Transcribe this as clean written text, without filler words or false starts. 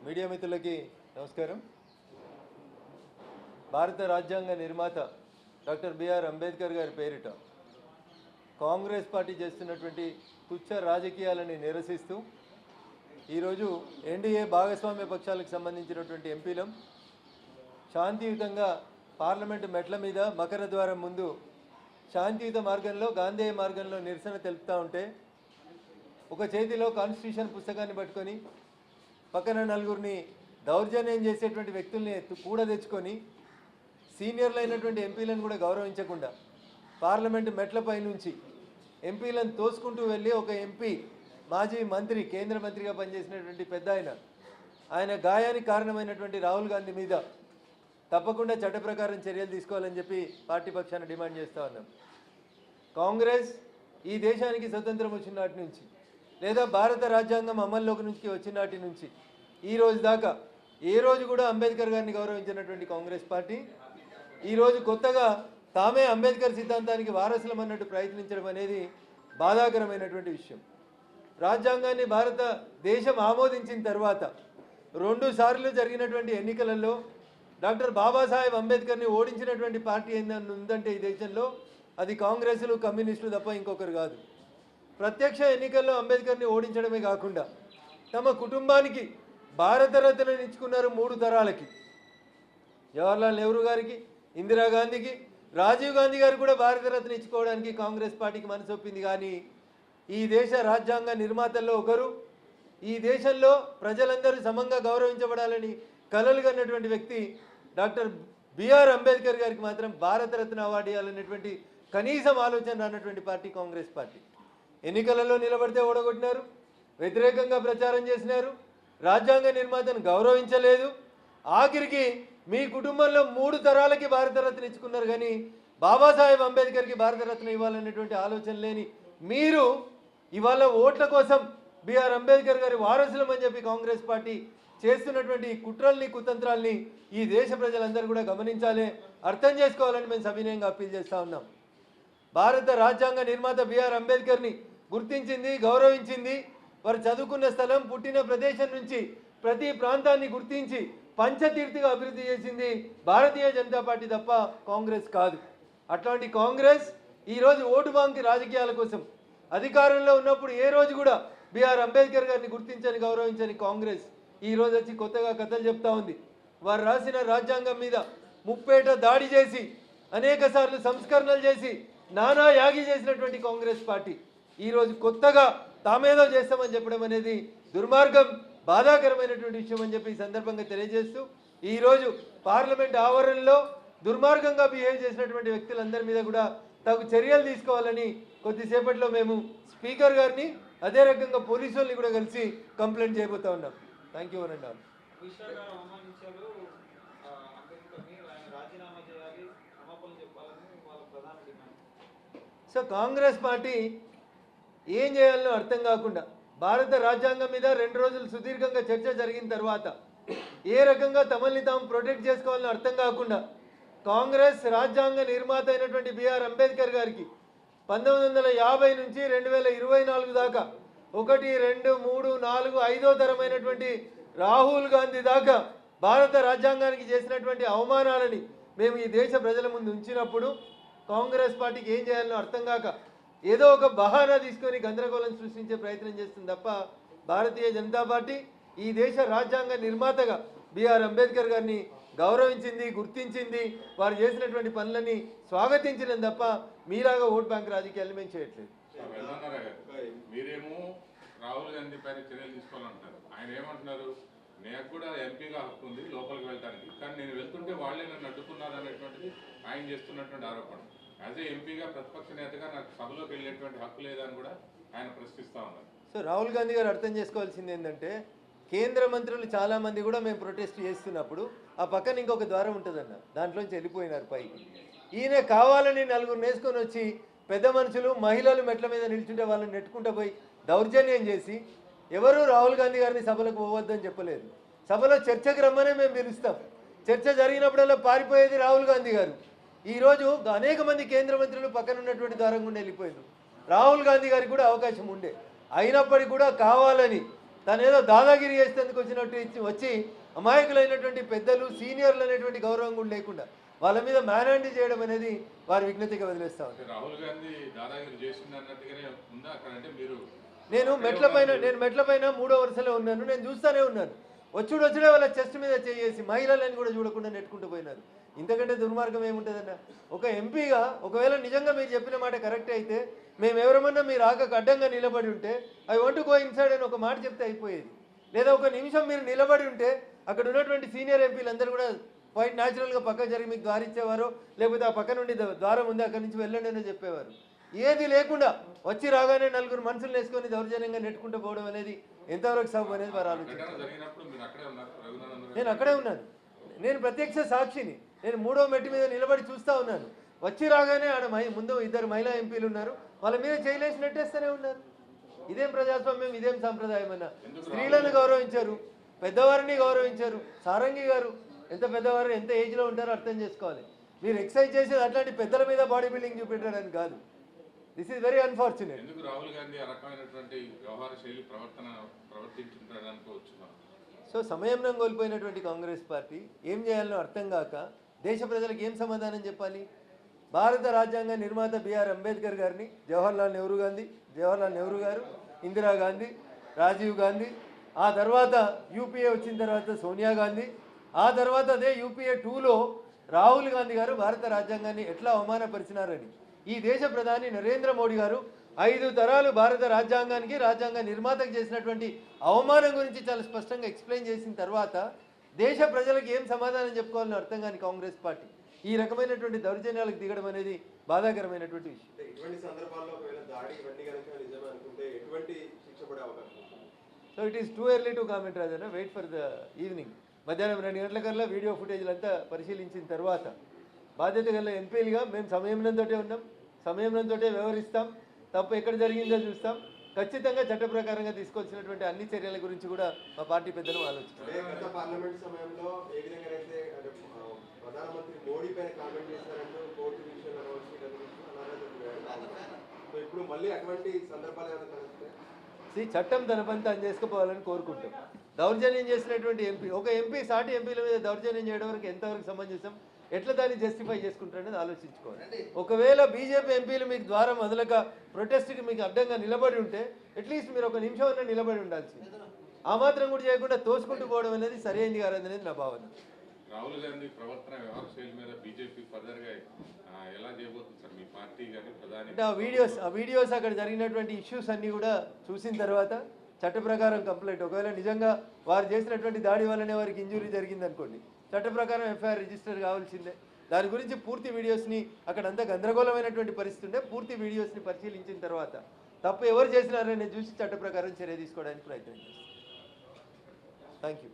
Media మిత్రులకి నమస్కారం. భారత రాజ్యాంగ నిర్మాత డాక్టర్ బిఆర్ అంబేద్కర్ గారి పేరిట కాంగ్రెస్ పార్టీ చేస్తున్నటువంటి తుచ్చ రాజకీయాలని నిరసిస్తూ ఈరోజు ఎన్డీఏ భాగస్వామ్య పక్షాలకు సంబంధించినటువంటి ఎంపీలం శాంతియుతంగా పార్లమెంటు మెట్ల మీద మకర ద్వారం ముందు శాంతియుత మార్గంలో గాంధేయ మార్గంలో నిరసన తెలుపుతూ ఉంటే ఒక చేతిలో కాన్స్టిట్యూషన్ పుస్తకాన్ని పట్టుకొని పక్కన నలుగురిని దౌర్జన్యం చేసేటువంటి వ్యక్తుల్ని కూడా తెచ్చుకొని సీనియర్లు అయినటువంటి ఎంపీలను కూడా గౌరవించకుండా పార్లమెంటు మెట్లపై నుంచి ఎంపీలను తోసుకుంటూ వెళ్ళి ఒక ఎంపీ మాజీ మంత్రి కేంద్ర మంత్రిగా పనిచేసినటువంటి పెద్ద ఆయన గాయానికి కారణమైనటువంటి రాహుల్ గాంధీ మీద తప్పకుండా చట్ట ప్రకారం చర్యలు తీసుకోవాలని చెప్పి పార్టీ పక్షాన డిమాండ్ చేస్తూ ఉన్నాం. కాంగ్రెస్ ఈ దేశానికి స్వతంత్రం వచ్చిన నాటి నుంచి లేదా భారత రాజ్యాంగం అమల్లోకి నుంచి వచ్చిన నాటి నుంచి ఈ రోజు దాకా ఏ రోజు కూడా అంబేద్కర్ గారిని గౌరవించినటువంటి కాంగ్రెస్ పార్టీ ఈరోజు కొత్తగా తామే అంబేద్కర్ సిద్ధాంతానికి వారసులమన్నట్టు ప్రయత్నించడం అనేది బాధాకరమైనటువంటి విషయం. రాజ్యాంగాన్ని భారతదేశం ఆమోదించిన తర్వాత 2 సార్లు జరిగినటువంటి ఎన్నికలలో డాక్టర్ బాబాసాహెబ్ అంబేద్కర్ని ఓడించినటువంటి పార్టీ ఏందని ఉందంటే ఈ దేశంలో అది కాంగ్రెస్లు కమ్యూనిస్టులు తప్ప ఇంకొకరు కాదు. ప్రత్యక్ష ఎన్నికల్లో అంబేద్కర్ని ఓడించడమే కాకుండా తమ కుటుంబానికి భారతరత్నని ఇచ్చుకున్నారు 3 తరాలకి. జవహర్లాల్ నెహ్రూ గారికి, ఇందిరాగాంధీకి, రాజీవ్ గాంధీ గారు కూడా భారతరత్న ఇచ్చుకోవడానికి కాంగ్రెస్ పార్టీకి మనసు ఒప్పింది. కానీ ఈ దేశ రాజ్యాంగ నిర్మాతల్లో ఒకరు, ఈ దేశంలో ప్రజలందరూ సమంగా గౌరవించబడాలని కలలు కన్నటువంటి వ్యక్తి డాక్టర్ బిఆర్ అంబేద్కర్ గారికి మాత్రం భారతరత్న అవార్డు ఇవ్వాలనేటువంటి కనీసం ఆలోచన రానటువంటి పార్టీ కాంగ్రెస్ పార్టీ. ఎన్నికలలో నిలబడితే ఓడగొట్టినారు, వ్యతిరేకంగా ప్రచారం చేసినారు, రాజ్యాంగ నిర్మాతను గౌరవించలేదు. ఆఖరికి మీ కుటుంబంలో 3 తరాలకి భారతరత్న ఇచ్చుకున్నారు కానీ బాబాసాహెబ్ అంబేద్కర్కి భారతరత్న ఇవ్వాలనేటువంటి ఆలోచన లేని మీరు ఇవాళ ఓట్ల కోసం బిఆర్ అంబేద్కర్ గారి వారసులమని చెప్పి కాంగ్రెస్ పార్టీ చేస్తున్నటువంటి కుట్రల్ని కుతంత్రాల్ని ఈ దేశ ప్రజలందరూ కూడా గమనించాలి, అర్థం చేసుకోవాలని మేము సవినయంగా అప్పీల్ చేస్తూ ఉన్నాం. భారత రాజ్యాంగ నిర్మాత బిఆర్ అంబేద్కర్ని గుర్తించింది, గౌరవించింది. వారు చదువుకున్న స్థలం, పుట్టిన ప్రదేశం నుంచి ప్రతి ప్రాంతాన్ని గుర్తించి పంచతీర్థిగా అభివృద్ధి చేసింది భారతీయ జనతా పార్టీ తప్ప కాంగ్రెస్ కాదు. అట్లాంటి కాంగ్రెస్ ఈరోజు ఓటు బ్యాంక్ రాజకీయాల కోసం అధికారంలో ఉన్నప్పుడు ఏ రోజు కూడా బిఆర్ అంబేద్కర్ గారిని గుర్తించని గౌరవించని కాంగ్రెస్ ఈరోజు వచ్చి కొత్తగా కథలు చెప్తా ఉంది. వారు రాసిన రాజ్యాంగం మీద ముప్పేట దాడి చేసి అనేక సార్లు సంస్కరణలు చేసి నానా యాగి చేసినటువంటి కాంగ్రెస్ పార్టీ ఈరోజు కొత్తగా తామేదో చేస్తామని చెప్పడం అనేది దుర్మార్గం, బాధాకరమైనటువంటి విషయం అని చెప్పి ఈ సందర్భంగా తెలియజేస్తూ ఈరోజు పార్లమెంట్ ఆవరణలో దుర్మార్గంగా బిహేవ్ చేసినటువంటి వ్యక్తులందరి మీద కూడా తగు చర్యలు తీసుకోవాలని కొద్దిసేపట్లో మేము స్పీకర్ గారిని అదే రకంగా పోలీసుల్ని కూడా కలిసి కంప్లైంట్ చేయబోతా ఉన్నాం. థ్యాంక్ యూ అనండి. సో కాంగ్రెస్ పార్టీ ఏం చేయాలో అర్థం కాకుండా భారత రాజ్యాంగం మీద 2 రోజులు సుదీర్ఘంగా చర్చ జరిగిన తర్వాత ఏ రకంగా తమల్ని తాము ప్రొటెక్ట్ చేసుకోవాలని అర్థం కాకుండా కాంగ్రెస్ రాజ్యాంగ నిర్మాత అయినటువంటి బిఆర్ అంబేద్కర్ గారికి 1950 నుంచి 2024 దాకా 1, 2, 3, 4, 5వ తరమైనటువంటి రాహుల్ గాంధీ దాకా భారత రాజ్యాంగానికి చేసినటువంటి అవమానాలని మేము ఈ దేశ ప్రజల ముందు ఉంచినప్పుడు కాంగ్రెస్ పార్టీకి ఏం చేయాలో అర్థం కాక ఏదో ఒక బహానా తీసుకొని గందరగోళం సృష్టించే ప్రయత్నం చేస్తుంది తప్ప భారతీయ జనతా పార్టీ ఈ దేశ రాజ్యాంగ నిర్మాతగా బిఆర్ అంబేద్కర్ గారిని గౌరవించింది, గుర్తించింది, వారు చేసినటువంటి పనులని స్వాగతించడం తప్ప మీలాగా ఓట్ బ్యాంక్ రాజకీయాలు మేము చేయట్లేదు. మీరేమో రాహుల్ గాంధీ పైన చర్యలు తీసుకోవాలంటారు, ఆయన ఏమంటున్నారు, నాకు కూడా ఎంపీగా హక్కు ఉంది లోపలికి వెళ్ళడానికి, కానీ నేను వెళ్తుంటే వాళ్ళే నన్ను అడ్డుకున్నారు అనేటువంటిది ఆయన చేస్తున్నటువంటి ఆరోపణ. యాజ్ ఏ ఎంపీగా ప్రతిపక్ష నేతగా నాకు సభలోకి వెళ్ళేటువంటి హక్కు లేదని కూడా ఆయన ప్రశ్నిస్తూ ఉన్నారు. సో రాహుల్ గాంధీ గారు అర్థం చేసుకోవాల్సింది ఏంటంటే కేంద్ర మంత్రులు చాలామంది కూడా మేము ప్రొటెస్ట్ చేస్తున్నప్పుడు ఆ పక్కన ఇంకొక ద్వారం ఉంటుందన్న, దాంట్లోంచి వెళ్ళిపోయినారు పైకి. ఈయన కావాలని 4 నేసుకొని వచ్చి పెద్ద మనుషులు మహిళలు మెట్ల మీద నిల్చుంటే వాళ్ళని నెట్టుకుంటూ పోయి దౌర్జన్యం చేసి ఎవరు రాహుల్ గాంధీ గారిని సభలకు పోవద్దని చెప్పలేదు. సభలో చర్చకు రమ్మనే మేము పిలుస్తాం. చర్చ జరిగినప్పుడల్లా పారిపోయేది రాహుల్ గాంధీ గారు. ఈరోజు అనేక మంది కేంద్ర మంత్రులు పక్కన ఉన్నటువంటి ద్వారం గుండా వెళ్ళిపోయారు. రాహుల్ గాంధీ గారికి కూడా అవకాశం ఉండే, అయినప్పటికీ కూడా కావాలని తను ఏదో దాదాగిరి చేసేందుకు వచ్చినట్టు వచ్చి అమాయకులైనటువంటి పెద్దలు సీనియర్లు అనేటువంటి గౌరవం కూడా లేకుండా వాళ్ళ మీద మేనాండి చేయడం అనేది వారి విజ్ఞతగా వదిలేస్తా ఉంది. రాహుల్ గాంధీ దాదాగిరి చేసింది అన్నట్టుగానే ఉందా అక్కడ? అంటే మీరు నేను మెట్లపైన 3వ వరుసలో ఉన్నాను, నేను చూస్తూనే ఉన్నాను. వచ్చుడే వాళ్ళ చెస్ట్ మీద చేసి మహిళలను కూడా చూడకుండా నెట్టుకుంటూ పోయినారు. ఇంతకంటే దుర్మార్గం ఏముంటుందన్న? ఒక ఎంపీగా ఒకవేళ నిజంగా మీరు చెప్పిన మాట కరెక్ట్ అయితే మేము ఎవరమన్నా మీరు ఆకకు అడ్డంగా నిలబడి ఉంటే I want to go inside అని ఒక మాట చెప్తే అయిపోయేది. లేదా ఒక నిమిషం మీరు నిలబడి ఉంటే అక్కడ ఉన్నటువంటి సీనియర్ ఎంపీలు అందరూ కూడా క్వైట్ న్యాచురల్గా పక్క జరిగి మీకు ద్వారిచ్చేవారు, లేకపోతే ఆ పక్క నుండి ద్వారం ఉంది అక్కడి నుంచి వెళ్ళండి అని చెప్పేవారు. ఏది లేకుండా వచ్చి రాగానే నలుగురు మనుషులు వేసుకొని దౌర్జన్యంగా నెట్టుకుంటూ పోవడం అనేది ఎంతవరకు సబబు అనేది వారు ఆలోచించారు. నేను అక్కడే ఉన్నాను, నేను ప్రత్యక్ష సాక్షిని. నేను 3వ మెట్టు మీద నిలబడి చూస్తూ ఉన్నాను. వచ్చి రాగానే ఆడ ముందు 2 మహిళా ఎంపీలు ఉన్నారు, వాళ్ళ మీద చేయలేసి నెట్టేస్తూనే ఉన్నారు. ఇదేం ప్రజాస్వామ్యం, ఇదేం సంప్రదాయం అన్న? స్త్రీలను గౌరవించారు, పెద్దవారిని గౌరవించారు. సారంగి గారు ఎంత పెద్దవారు, ఎంత ఏజ్లో ఉంటారో అర్థం చేసుకోవాలి. మీరు ఎక్సైజ్ చేసేది అట్లాంటి పెద్దల మీద బాడీ బిల్డింగ్ చూపెట్టడానికి కాదు. This is very unfortunate. ఎందుకు రాహుల్ గాంధీ ఆ రకమైనటువంటి వ్యవహార శైలి ప్రవర్తించుంటాడు అనుకోవచ్చు. సో సమయంలో కోల్పోయినటువంటి కాంగ్రెస్ పార్టీ ఏం చేయాలనో అర్థం కాక దేశ ప్రజలకు ఏం సమాధానం చెప్పాలి? భారత రాజ్యాంగ నిర్మాత బిఆర్ అంబేద్కర్ గారిని, జవహర్లాల్ నెహ్రూ గారు, ఇందిరాగాంధీ, రాజీవ్ గాంధీ, ఆ తర్వాత యూపీఏ వచ్చిన తర్వాత సోనియా గాంధీ, ఆ తర్వాత అదే యూపీఏ 2లో రాహుల్ గాంధీ గారు భారత రాజ్యాంగాన్ని ఎట్లా అవమానపరిచినారని ఈ దేశ ప్రధాని నరేంద్ర మోడీ గారు 5 తరాలు భారత రాజ్యాంగానికి, రాజ్యాంగ నిర్మాతకు చేసినటువంటి అవమానం గురించి చాలా స్పష్టంగా ఎక్స్ప్లెయిన్ చేసిన తర్వాత దేశ ప్రజలకు ఏం సమాధానం చెప్పుకోవాలని అర్థం కాని కాంగ్రెస్ పార్టీ ఈ రకమైనటువంటి దౌర్జన్యాలకు దిగడం అనేది బాధాకరమైనటువంటి విషయం. So it is too early to comment Rajanna. Wait for the evening. మధ్యాహ్నం 2 గంటలకల్లా వీడియో ఫుటేజ్లంతా పరిశీలించిన తర్వాత బాధ్యత గల ఎంపీలుగా మేము సమయంతో ఉన్నాం, సమయంతో వ్యవహరిస్తాం. తప్పు ఎక్కడ జరిగిందో చూస్తాం. ఖచ్చితంగా చట్ట ప్రకారంగా తీసుకోవాల్సినటువంటి అన్ని చర్యల గురించి కూడా మా పార్టీ పెద్దలు ఆలోచిస్తారు. పార్లమెంట్ సమయంలో ఏ విధంగా అయితే ప్రధానమంత్రి మోడీ పైన కామెంట్ చేశారంటూ కోర్టు విషయంలో ఇప్పుడు మళ్ళీ అటువంటి సందర్భాలు చట్టం తన పని తాను చేసుకుపోవాలని కోరుకుంటాం. దౌర్జన్యం చేసినటువంటి ఒక ఎంపీ సాటి ఎంపీల మీద దౌర్జన్యం చేయడం వరకు ఎంతవరకు సమంజసం, ఎట్లా దాన్ని జస్టిఫై చేసుకుంటారనేది ఆలోచించుకోవాలి. ఒకవేళ బీజేపీ ఎంపీలు మీకు ద్వారం మొదలక ప్రొటెస్ట్కి మీకు అడ్డంగా నిలబడి ఉంటే అట్లీస్ట్ మీరు 1 నిమిషం అన్నా నిలబడి ఉండాల్సింది. ఆ మాత్రం కూడా చేయకుండా తోసుకుంటూ పోవడం అనేది సరైనది కాదనేది నా భావన. రాహుల్ గాంధీ ప్రవర్తన వ్యవహార శైలి మీద బీజేపీ ఫర్దర్గా ఎలా చేయబోతుంది సార్ మీ పార్టీ కానీ ప్రధాని? అంటే ఆ వీడియోస్ అక్కడ జరిగినటువంటి ఇష్యూస్ అన్నీ కూడా చూసిన తర్వాత చట్ట ప్రకారం కంప్లైంట్, ఒకవేళ నిజంగా వారు చేసినటువంటి దాడి వల్లనే వారికి ఇంజురీ జరిగిందనుకోండి, చట్ట ప్రకారం ఎఫ్ఐఆర్ రిజిస్టర్ కావాల్సిందే. దాని గురించి పూర్తి వీడియోస్ని అక్కడంతా గందరగోళమైనటువంటి పరిస్థితి ఉంటే పూర్తి వీడియోస్ని పరిశీలించిన తర్వాత తప్పు ఎవరు చేసినారని చూసి చట్ట ప్రకారం చర్య తీసుకోవడానికి ప్రయత్నం చేస్తాం. Thank you.